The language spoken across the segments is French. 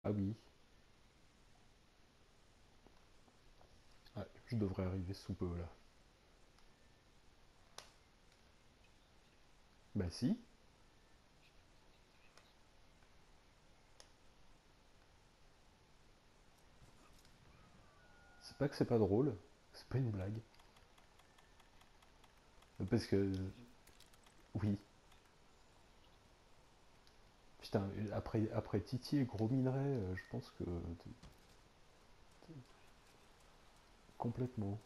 Ah oui. Ouais, je devrais arriver sous peu là. Bah si. C'est pas que c'est pas drôle, c'est pas une blague. Parce que oui. Putain, après Titi et Gros Minerai, je pense que complètement.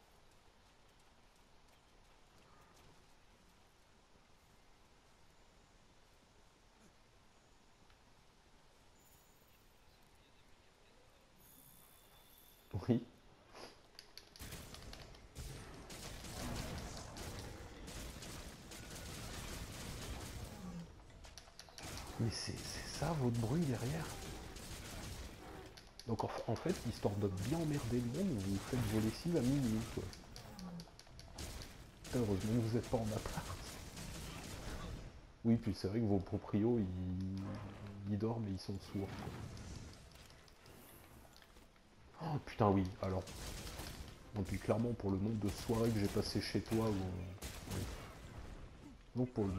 Oui. Mais c'est ça votre bruit derrière. Donc en fait, histoire de bien emmerder le monde, vous faites vos lessives à minuit, quoi. Putain, heureusement que vous êtes pas en appart. Oui, puis c'est vrai que vos proprios, ils dorment et ils sont sourds. Oh putain, oui, alors. Et puis clairement, pour le nombre de soirées que j'ai passées chez toi, oui. Donc pour le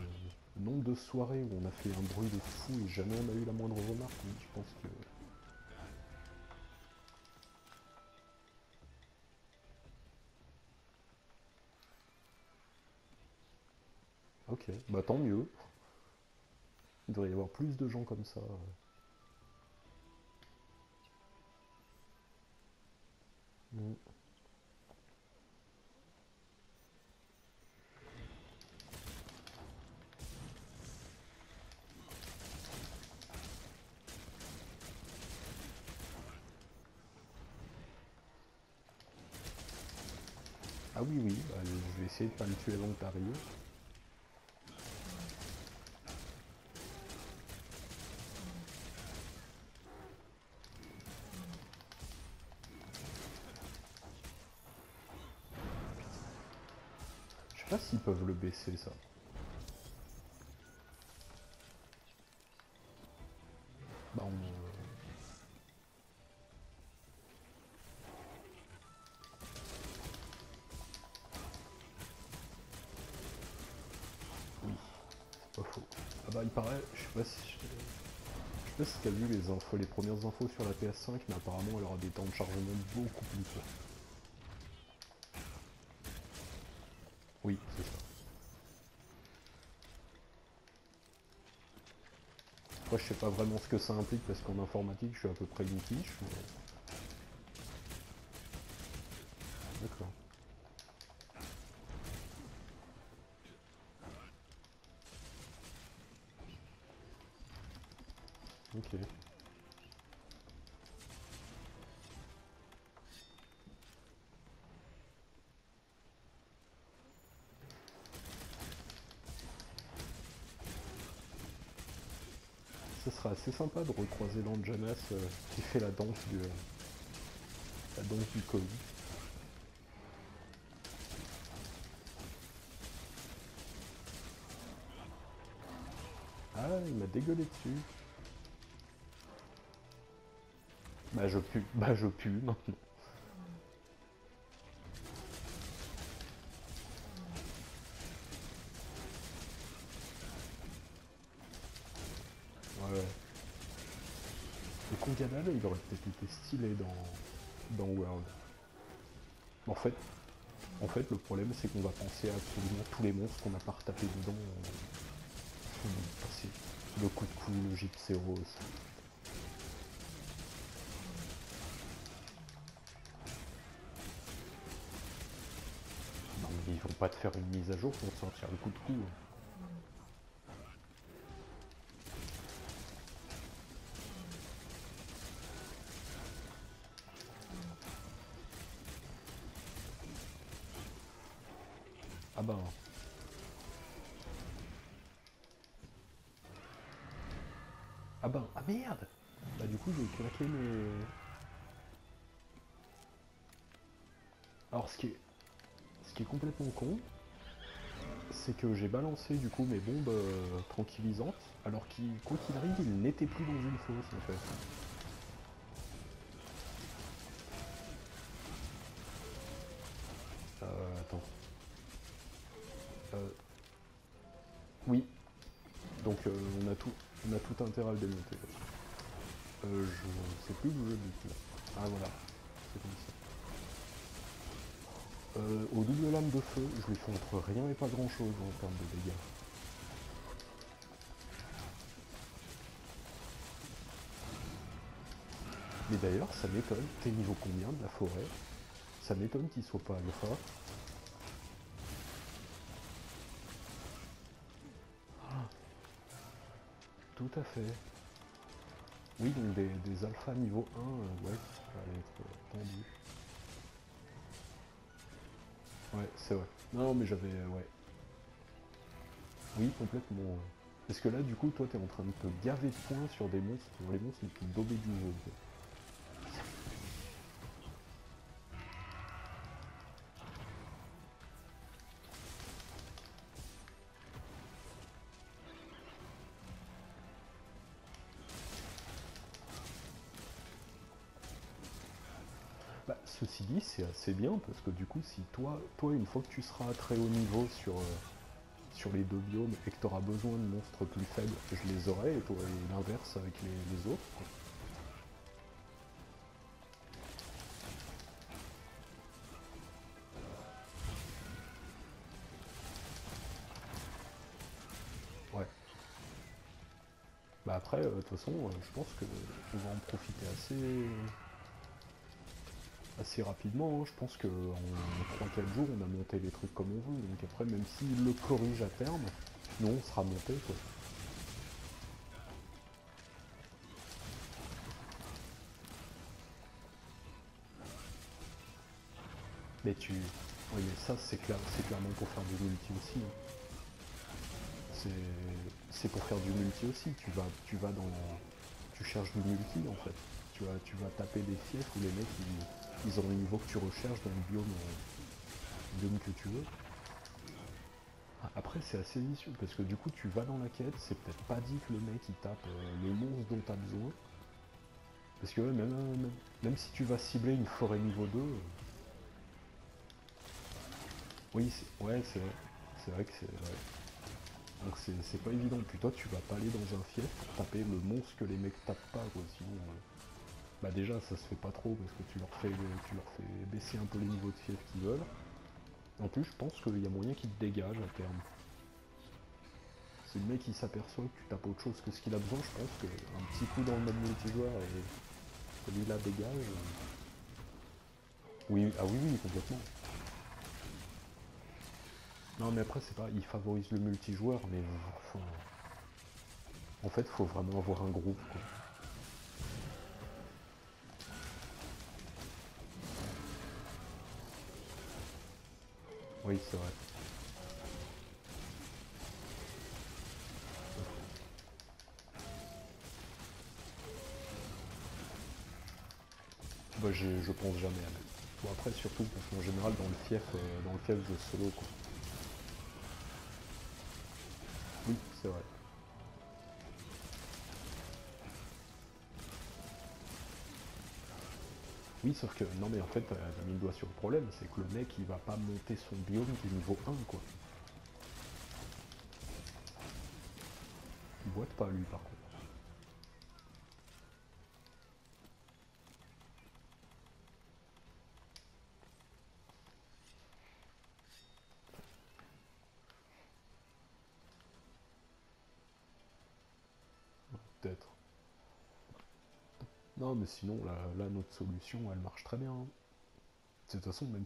nombre de soirées où on a fait un bruit de fou et jamais on a eu la moindre remarque, oui, je pense que... Ok, bah tant mieux. Il devrait y avoir plus de gens comme ça. Mm. Ah oui, oui, bah, je vais essayer de pas le tuer avant que t'arrives. Je sais pas s'ils peuvent le baisser, ça. Bah on... Oui, c'est pas faux. Ah bah il paraît, je sais pas si t'as vu les infos, les premières infos sur la PS5, mais apparemment elle aura des temps de chargement beaucoup plus courts. Oui, c'est ça. Après je sais pas vraiment ce que ça implique parce qu'en informatique je suis à peu près une quiche, mais... D'accord. Ok. Ça sera assez sympa de recroiser l'Anjanas qui fait la danse du Covid. Ah, il m'a dégueulé dessus. Bah je pue, bah je pue maintenant. Ouais, ouais. Le Congadal, il aurait peut-être été stylé dans World. En fait, en fait, le problème, c'est qu'on va penser à absolument tous les monstres qu'on n'a pas retapé dedans. Passer le coup de cou, le Gypséros. Non, mais ils vont pas te faire une mise à jour pour te sortir le coup de cou. Ah ben, ah ben, ah merde. Bah du coup, j'ai claqué mes... Alors, ce qui est complètement con, c'est que j'ai balancé du coup mes bombes tranquillisantes, alors qu'il, quoi qu'il arrive, il n'était plus dans une fosse en fait. Donc on a tout intérêt à le démonter. Je sais plus où je bute là. Ah voilà, c'est comme ça. Au double lame de feu, je lui fais entre rien et pas grand chose en termes de dégâts. Mais d'ailleurs, ça m'étonne, t'es niveau combien de la forêt? Ça m'étonne qu'il soit pas alpha. Ah, tout à fait. Oui, donc des alphas niveau 1, ouais, ça va être tendu. Ouais, c'est vrai. Non, mais j'avais... ouais. Oui, complètement. Parce que là, du coup, toi, t'es en train de te gaver de points sur des monstres, sur les monstres les plus daubés du jeu. Quoi. Bah, ceci dit, c'est assez bien, parce que du coup, si toi, une fois que tu seras à très haut niveau sur les deux biomes et que tu auras besoin de monstres plus faibles, je les aurai, et toi, et l'inverse avec les autres. Quoi. Ouais. Bah après, de toute façon, je pense que on va en profiter assez rapidement. Hein. Je pense qu'en 3-4 jours, on a monté les trucs comme on veut. Donc après, même s'il le corrige à terme, nous, on sera monté. Quoi. Mais tu... Oui, mais ça, c'est clairement pour faire du multi aussi. Hein. C'est pour faire du multi aussi. Tu vas dans... Tu cherches du multi, en fait. Tu vas taper des fiefs où les mecs, ils ont le niveau que tu recherches dans le biome que tu veux. Après, c'est assez vicieux, parce que du coup, tu vas dans la quête, c'est peut-être pas dit que le mec, il tape le monstre dont t'as besoin. Parce que ouais, même si tu vas cibler une forêt niveau 2, oui, ouais, c'est vrai. C'est vrai que c'est... Ouais. Donc c'est pas évident. Puis toi, tu vas pas aller dans un fief pour taper le monstre que les mecs tapent pas, quoi. Sinon, bah déjà, ça se fait pas trop, parce que tu leur fais baisser un peu les niveaux de fief qu'ils veulent. En plus, je pense qu'il y a moyen qu'ils te dégagent à terme. Si le mec il s'aperçoit que tu tapes autre chose que ce qu'il a besoin, je pense qu'un petit coup dans le mode multijoueur et celui-là dégage. Oui, ah oui, oui, complètement. Non, mais après, c'est pas. Il favorise le multijoueur, mais en fait, faut vraiment avoir un groupe, quoi. Oui, c'est vrai. Bah, je pense jamais à mettre. Bon, après, surtout, parce qu'en général, dans le fief, je solo, quoi. Oui, c'est vrai. Oui, sauf que, non, mais en fait, t'as mis le doigt sur le problème, c'est que le mec, il va pas monter son biome du niveau 1, quoi. Il boite pas, lui, par contre. Peut-être. Non, mais sinon, là, notre solution, elle marche très bien. Hein. De toute façon, même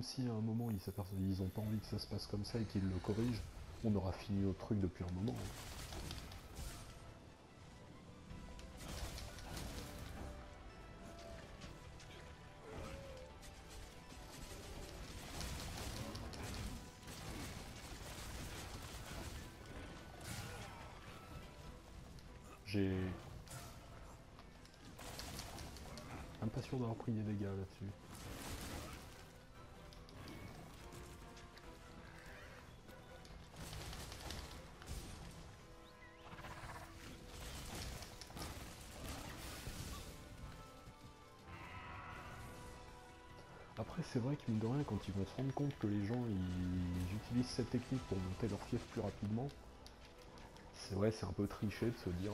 si à un moment ils ont pas envie que ça se passe comme ça et qu'ils le corrigent, on aura fini notre truc depuis un moment. Hein. J'ai même pas sûr d'avoir pris des dégâts là-dessus. Après, c'est vrai que mine de rien, quand ils vont se rendre compte que les gens ils utilisent cette technique pour monter leur fief plus rapidement, c'est ouais, c'est un peu triché de se dire,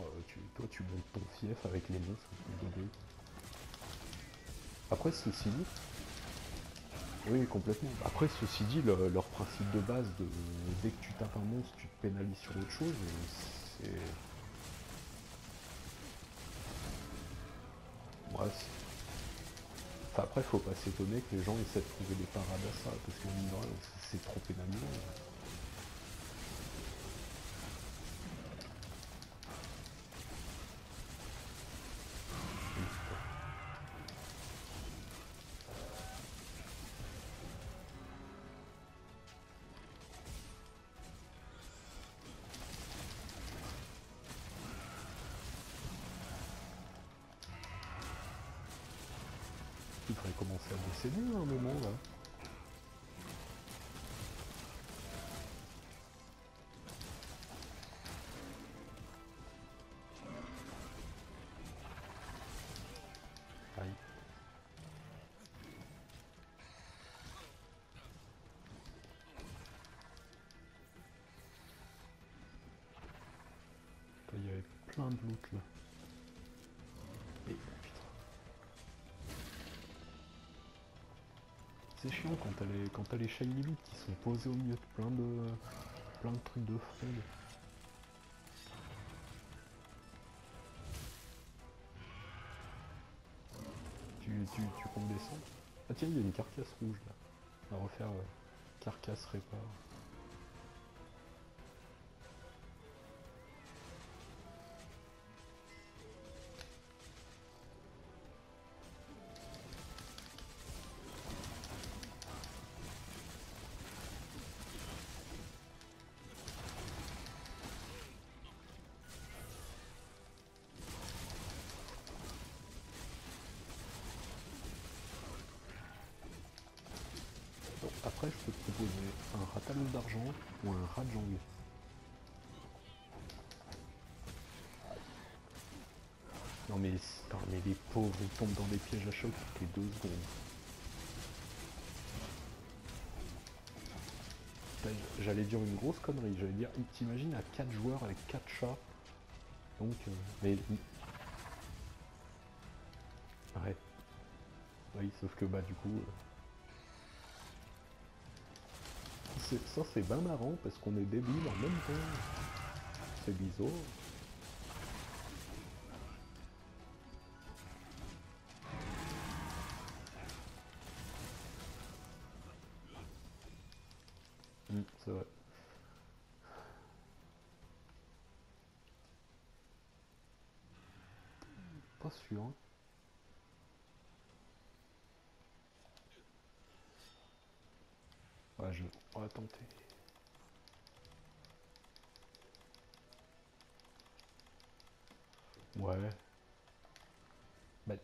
toi tu montes ton fief avec les monstres de bruit. Après, ceci dit, oui, complètement. Après, ceci dit, leur principe de base, dès que tu tapes un monstre, tu te pénalises sur autre chose, c'est... Ouais, enfin, après, faut pas s'étonner que les gens essaient de trouver des parades à ça, parce que mine de rien, c'est trop pénalisant. Tu devrais commencer à décéder à un moment, là. Aïe. Il y avait plein de loot, là. Et, putain. C'est chiant quand t'as les shiny loot qui sont posés au milieu de plein de trucs de fraude. Tu comptes descendre? Ah tiens, il y a une carcasse rouge là. À refaire carcasse répare. Bon, après, je peux te proposer un ratalou d'argent ou un rajang. Non mais, putain, mais les pauvres, ils tombent dans des pièges à choc toutes les 2 secondes. J'allais dire une grosse connerie, j'allais dire, t'imagines à 4 joueurs avec 4 chats, donc, mais, ouais, oui, sauf que bah du coup, ça c'est bien marrant parce qu'on est débiles en même temps, c'est bizarre. C'est vrai. Pas sûr. Hein. Ouais, on va tenter. Ouais. Bah,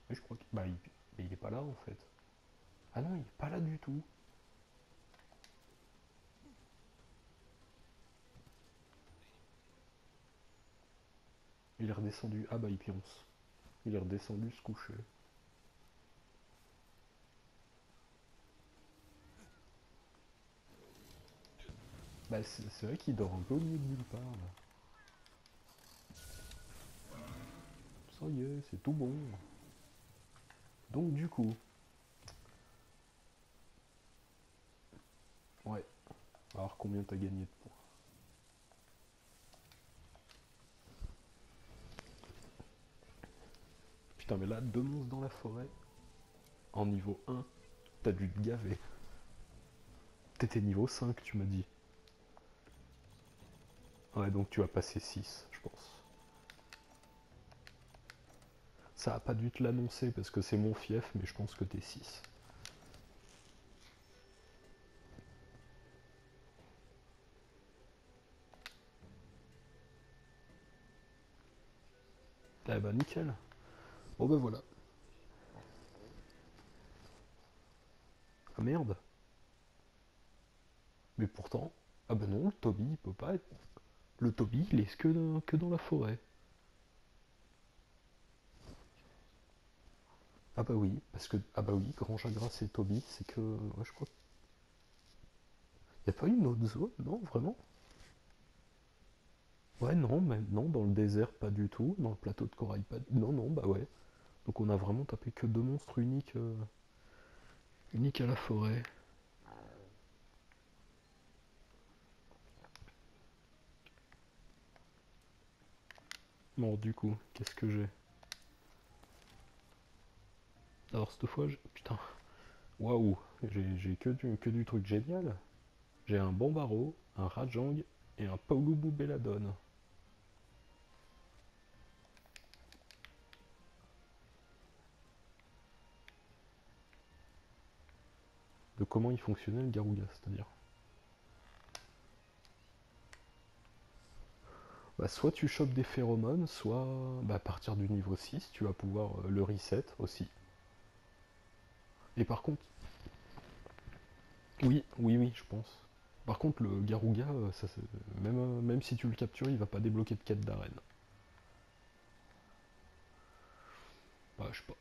oui, je crois que, bah, mais il est pas là en fait. Ah non, il est pas là du tout. Il est redescendu. Ah bah, il pionce. Il est redescendu se coucher. Bah, c'est vrai qu'il dort un peu au milieu de nulle part là. Ça y est, c'est tout bon. Donc du coup, ouais. Alors combien t'as gagné de points? Putain, mais là, 2 monstres dans la forêt, en niveau 1, t'as dû te gaver. T'étais niveau 5, tu m'as dit. Ouais, donc tu vas passer 6, je pense. Ça a pas dû te l'annoncer parce que c'est mon fief, mais je pense que t'es 6. Eh bah nickel. Bon bah voilà. Ah merde. Mais pourtant... Ah bah non, le Toby, il peut pas être... Le Toby, il est que dans la forêt. Ah bah oui, parce que... Ah bah oui, Grand Jagras et Toby, c'est que... Ouais, je crois... Y a pas une autre zone, non, vraiment? Ouais, non, mais non, dans le désert, pas du tout. Dans le plateau de corail, pas. Non, non, bah ouais. Donc on a vraiment tapé que deux monstres uniques, uniques à la forêt. Bon, du coup, qu'est-ce que j'ai? Alors cette fois, putain, waouh, j'ai que du truc génial. J'ai un Bombaro, un Rajang et un Paulubu Belladone. De comment il fonctionnait le Garuga, c'est-à-dire. Bah, soit tu chopes des phéromones, soit bah, à partir du niveau 6, tu vas pouvoir le reset aussi. Et par contre, oui, oui, oui, je pense. Par contre, le Garuga, même si tu le captures, il va pas débloquer de quête d'arène. Bah, je sais pas.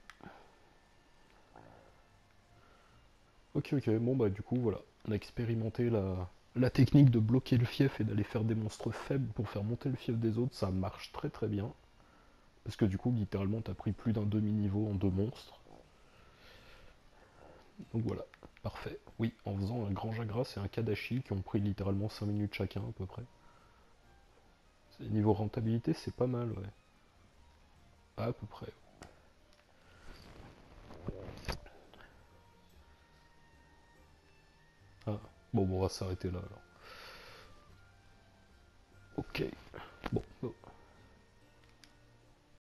Ok, ok, bon bah du coup, voilà. On a expérimenté la technique de bloquer le fief et d'aller faire des monstres faibles pour faire monter le fief des autres, ça marche très très bien. Parce que du coup, littéralement, t'as pris plus d'un demi-niveau en deux monstres. Donc voilà, parfait. Oui, en faisant un grand Jagras et un Kadashi qui ont pris littéralement 5 minutes chacun à peu près. Niveau rentabilité, c'est pas mal, ouais. À peu près. Ah, bon, on va s'arrêter là alors. Ok.